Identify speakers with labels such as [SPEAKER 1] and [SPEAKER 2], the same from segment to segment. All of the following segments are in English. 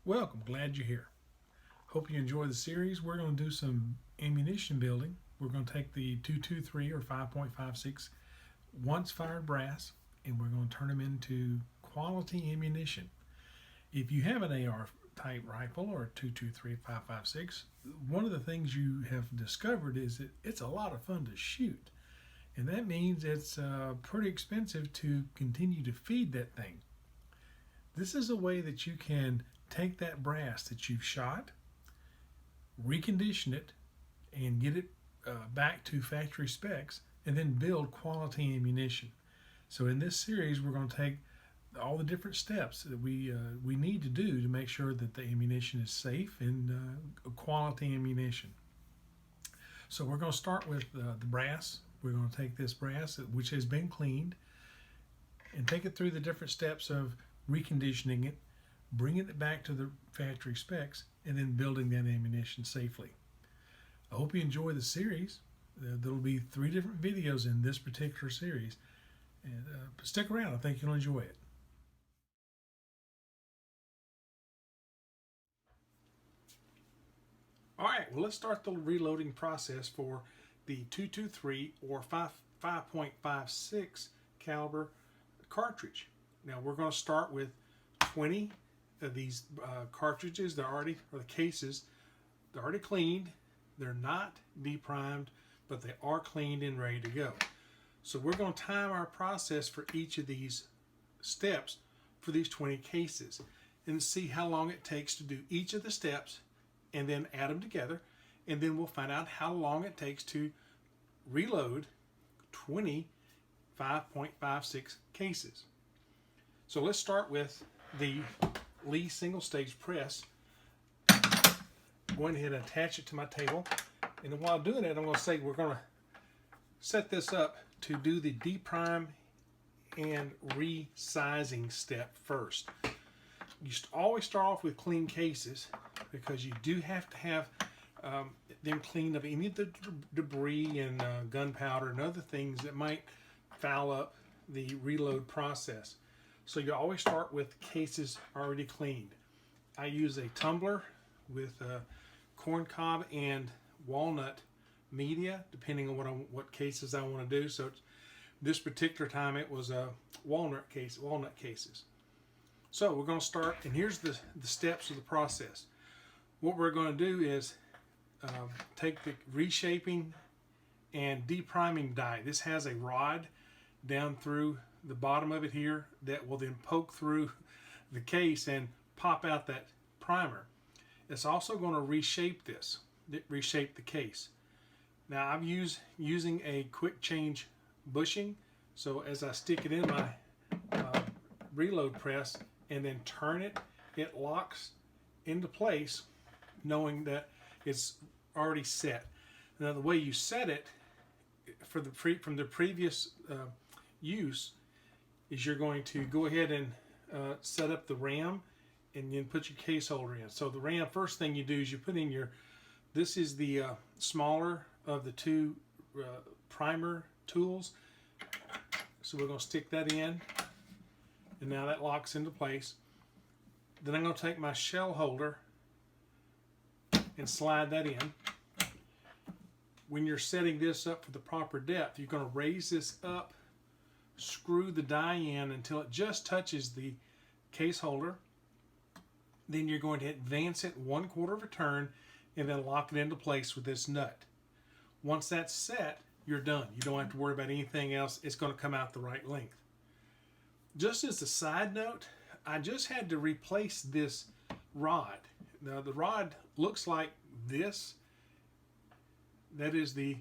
[SPEAKER 1] Welcome, glad you're here. Hope you enjoy the series. We're going to do some ammunition building. We're going to take the 223 or 5.56 once fired brass and we're going to turn them into quality ammunition. If you have an AR type rifle or 223 5.56, one of the things you have discovered is that it's a lot of fun to shoot. And that means it's pretty expensive to continue to feed that thing. This is a way that you can take that brass that you've shot, recondition it, and get it back to factory specs, and then build quality ammunition. So in this series, we're going to take all the different steps that we need to do to make sure that the ammunition is safe and quality ammunition. So we're going to start with the brass. We're going to take this brass, which has been cleaned, and take it through the different steps of reconditioning it, bringing it back to the factory specs, and then building that ammunition safely. I hope you enjoy the series. There'll be 3 different videos in this particular series. And stick around, I think you'll enjoy it. Alright, well, let's start the reloading process for the 223 or 5.56 caliber cartridge. Now we're going to start with 20 of these cartridges. The cases. They're already cleaned. They're not deprimed, but they are cleaned and ready to go. So we're going to time our process for each of these steps for these 20 cases and see how long it takes to do each of the steps and then add them together, and then we'll find out how long it takes to reload 20 5.56 cases. So let's start with the Lee single stage press. Go ahead and attach it to my table, and then while doing it, I'm going to say we're going to set this up to do the deprime and resizing step first. You always start off with clean cases because you do have to have them cleaned of any of the debris and gunpowder and other things that might foul up the reload process. So you always start with cases already cleaned. I use a tumbler with corn cob and walnut media, depending on what cases I want to do. So this particular time it was walnut cases. So we're going to start, and here's the steps of the process. What we're going to do is take the reshaping and depriming die. This has a rod down through the bottom of it here that will then poke through the case and pop out that primer. It's also going to reshape the case. Now I'm using a quick change bushing, so as I stick it in my reload press and then turn it, it locks into place, knowing that it's already set. Now the way you set it from the previous use is you're going to go ahead and set up the ram and then put your case holder in. So the ram, first thing you do is you put in this is the smaller of the 2 primer tools. So we're going to stick that in, and now that locks into place. Then I'm going to take my shell holder and slide that in. When you're setting this up for the proper depth, you're going to raise this up, screw the die in until it just touches the case holder. Then you're going to advance it 1/4 of a turn and then lock it into place with this nut. Once that's set, you're done. You don't have to worry about anything else. It's going to come out the right length. Just as a side note, I just had to replace this rod. Now the rod looks like this. That is the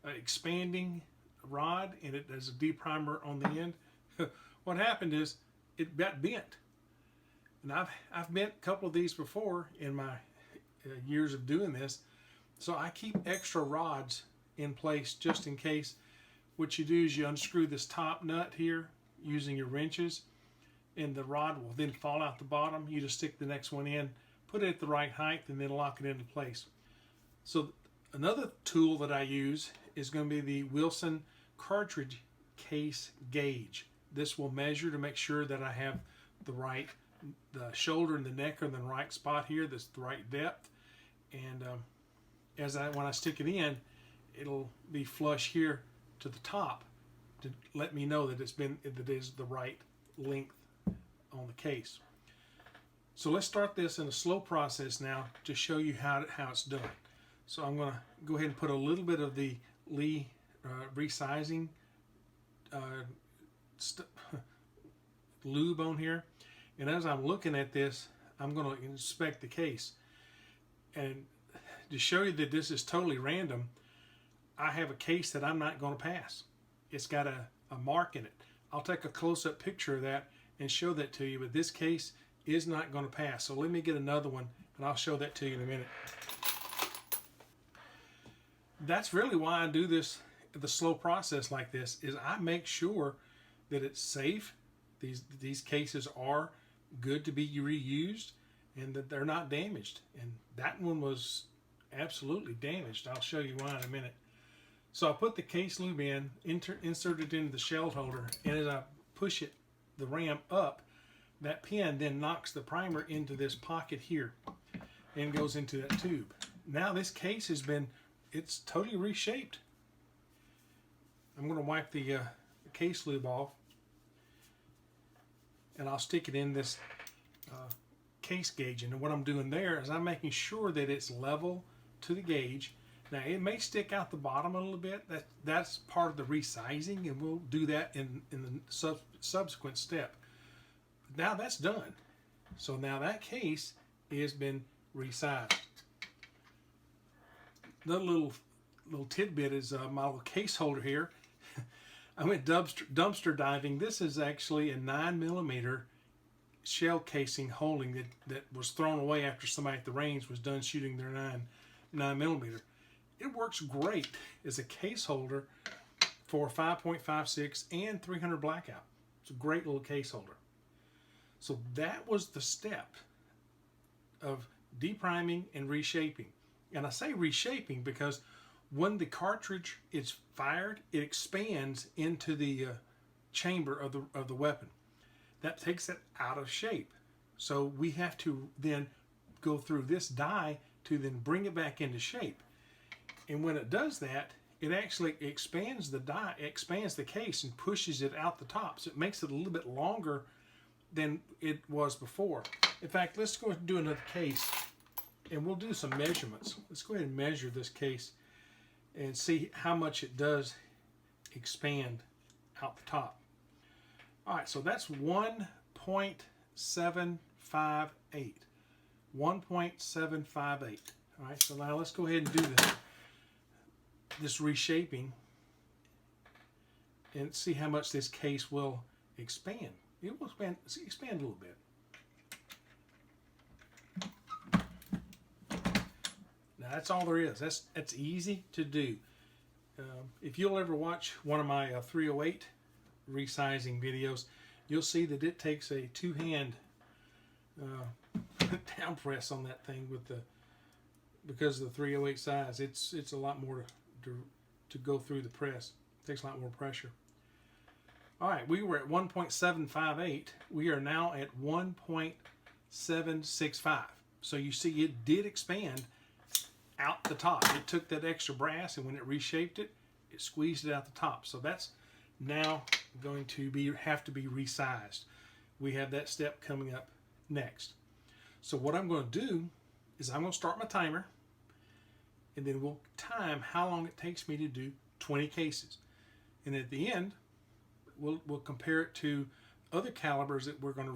[SPEAKER 1] expanding rod, and it has a deprimer on the end. What happened is it got bent, and I've bent a couple of these before in my years of doing this, so I keep extra rods in place just in case. What you do is you unscrew this top nut here using your wrenches, and the rod will then fall out the bottom. You just stick the next one in, put it at the right height, and then lock it into place. So another tool that I use is going to be the Wilson cartridge case gauge. This will measure to make sure that I have the right the shoulder and the neck are in the right spot here. That's the right depth. And when I stick it in, it'll be flush here to the top to let me know that that it is the right length on the case. So let's start this in a slow process now to show you how it's done. So I'm going to go ahead and put a little bit of the Lee resizing lube on here, and as I'm looking at this, I'm going to inspect the case. And to show you that this is totally random, I have a case that I'm not going to pass. It's got a mark in it. I'll take a close-up picture of that and show that to you, but this case is not going to pass. So let me get another one and I'll show that to you in a minute. That's really why I do this, the slow process like this, is I make sure that it's safe. These cases are good to be reused and that they're not damaged. And that one was absolutely damaged. I'll show you why in a minute. So I put the case lube in, insert it into the shell holder, and as I push it, the ram up, that pin then knocks the primer into this pocket here and goes into that tube. Now this case has been, it's totally reshaped. I'm going to wipe the case lube off, and I'll stick it in this case gauge. And what I'm doing there is I'm making sure that it's level to the gauge. Now it may stick out the bottom a little bit. That's part of the resizing, and we'll do that in the subsequent step. Now that's done. So now that case has been resized. Another little tidbit is my little case holder here. I went dumpster diving. This is actually a 9mm shell casing holding that was thrown away after somebody at the range was done shooting their 9mm. It works great as a case holder for 5.56 and 300 blackout. It's a great little case holder. So that was the step of depriming and reshaping. And I say reshaping because when the cartridge is fired, it expands into the chamber of the weapon. That takes it out of shape. So we have to then go through this die to then bring it back into shape. And when it does that, it actually expands the die, expands the case and pushes it out the top. So it makes it a little bit longer than it was before. In fact, let's go ahead and do another case and we'll do some measurements. Let's go ahead and measure this case and see how much it does expand out the top. All right, so that's 1.758. 1.758. All right, so now let's go ahead and do this reshaping and see how much this case will expand. It will expand a little bit. Now that's all there is. That's easy to do. If you'll ever watch one of my 308 resizing videos, you'll see that it takes a two-hand down press on that thing because of the 308 size. It's a lot more to go through the press. It takes a lot more pressure. All right, we were at 1.758. We are now at 1.765. So you see it did expand out the top. It took that extra brass, and when it reshaped it, it squeezed it out the top. So that's now going to have to be resized. We have that step coming up next. So what I'm going to do is I'm going to start my timer, and then we'll time how long it takes me to do 20 cases. And at the end, we'll compare it to other calibers that we're going to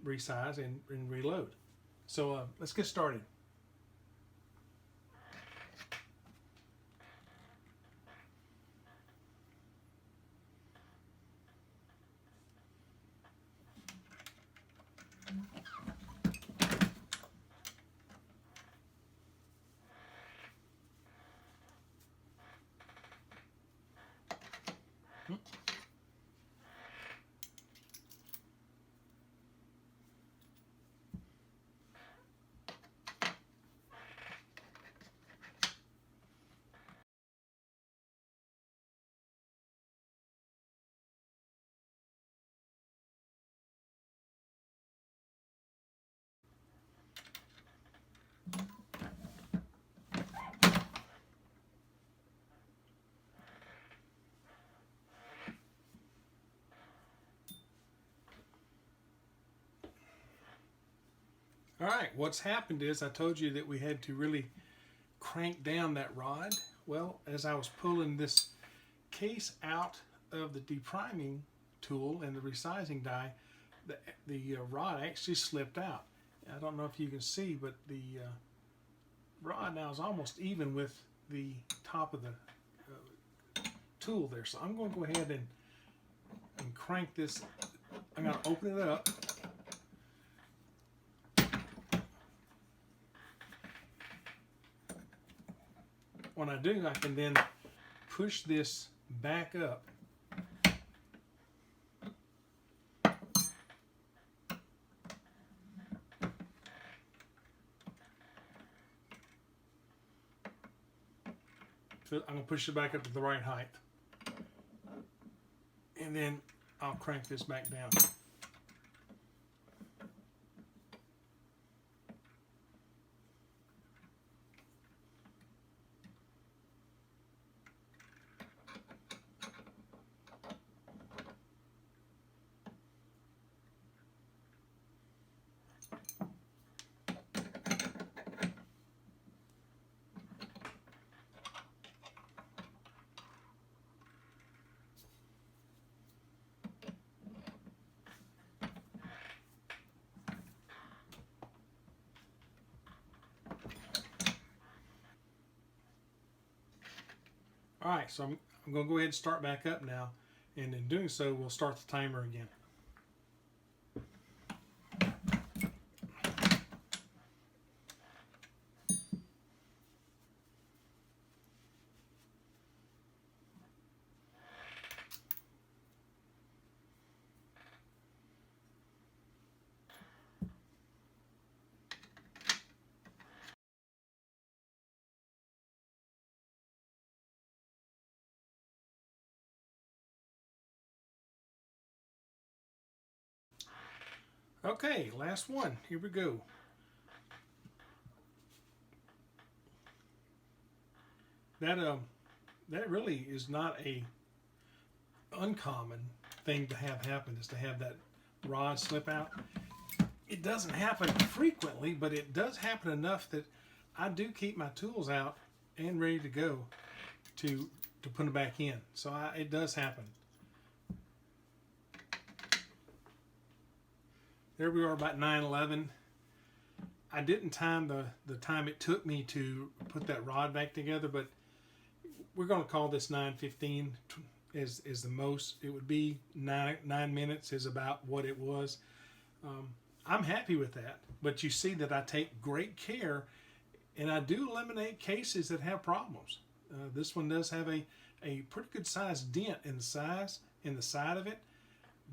[SPEAKER 1] resize and reload. So let's get started. All right, what's happened is I told you that we had to really crank down that rod. Well, as I was pulling this case out of the depriming tool and the resizing die, the rod actually slipped out. I don't know if you can see, but the rod now is almost even with the top of the tool there. So I'm going to go ahead and crank this. I'm going to open it up. When I do, I can then push this back up. So I'm going to push it back up to the right height. And then I'll crank this back down. All right, so I'm going to go ahead and start back up now, and in doing so, we'll start the timer again. Okay, last one. Here we go. That really is not a uncommon thing to have happen, is to have that rod slip out. It doesn't happen frequently, but it does happen enough that I do keep my tools out and ready to go to put them back in. So it does happen. There we are, about 9:11. I didn't time the time it took me to put that rod back together, but we're going to call this 9:15 is the most. It would be 9 minutes is about what it was. I'm happy with that, but you see that I take great care, and I do eliminate cases that have problems. This one does have a pretty good sized dent in the side of it.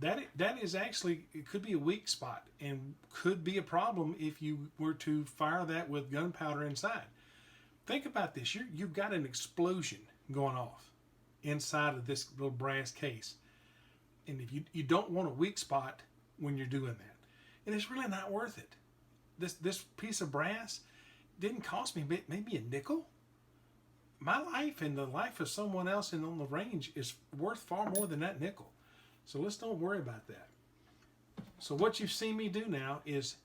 [SPEAKER 1] That is actually, it could be a weak spot and could be a problem if you were to fire that with gunpowder inside. Think about this. You've got an explosion going off inside of this little brass case. And if you don't want a weak spot when you're doing that. And it's really not worth it. This piece of brass didn't cost me maybe a nickel. My life and the life of someone else on the range is worth far more than that nickel. So let's don't worry about that. So what you've seen me do now is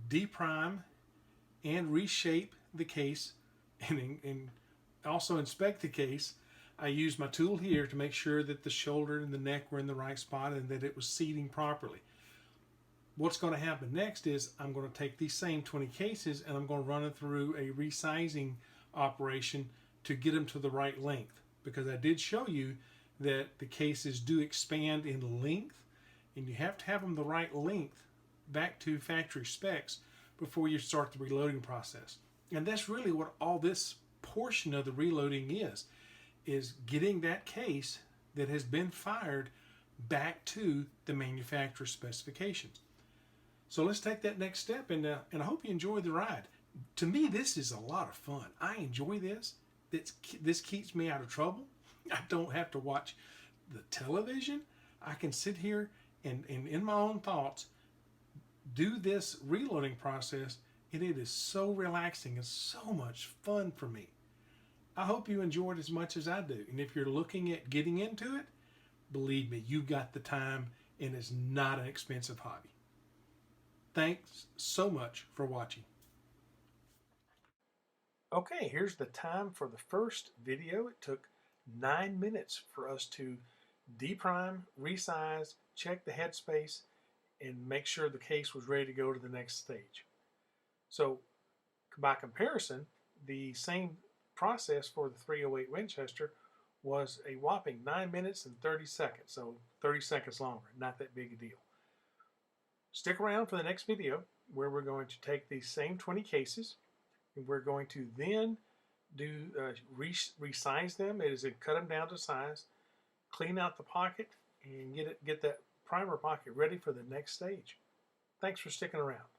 [SPEAKER 1] deprime and reshape the case and also inspect the case. I used my tool here to make sure that the shoulder and the neck were in the right spot and that it was seating properly. What's going to happen next is I'm going to take these same 20 cases and I'm going to run it through a resizing operation to get them to the right length, because I did show you that the cases do expand in length, and you have to have them the right length back to factory specs before you start the reloading process. And that's really what all this portion of the reloading is getting that case that has been fired back to the manufacturer specifications. So let's take that next step, and I hope you enjoy the ride. To me, this is a lot of fun. I enjoy this. This keeps me out of trouble. I don't have to watch the television. I can sit here and in my own thoughts do this reloading process, and it is so relaxing and so much fun for me. I hope you enjoyed as much as I do. And if you're looking at getting into it, believe me, you've got the time, and it's not an expensive hobby. Thanks so much for watching. Okay, here's the time for the first video. It took 9 minutes for us to deprime, resize, check the headspace, and make sure the case was ready to go to the next stage. So by comparison, the same process for the 308 Winchester was a whopping 9 minutes and 30 seconds, so 30 seconds longer, not that big a deal. Stick around for the next video where we're going to take these same 20 cases and we're going to then do resize them, that is, cut them down to size, clean out the pocket, and get that primer pocket ready for the next stage. Thanks for sticking around.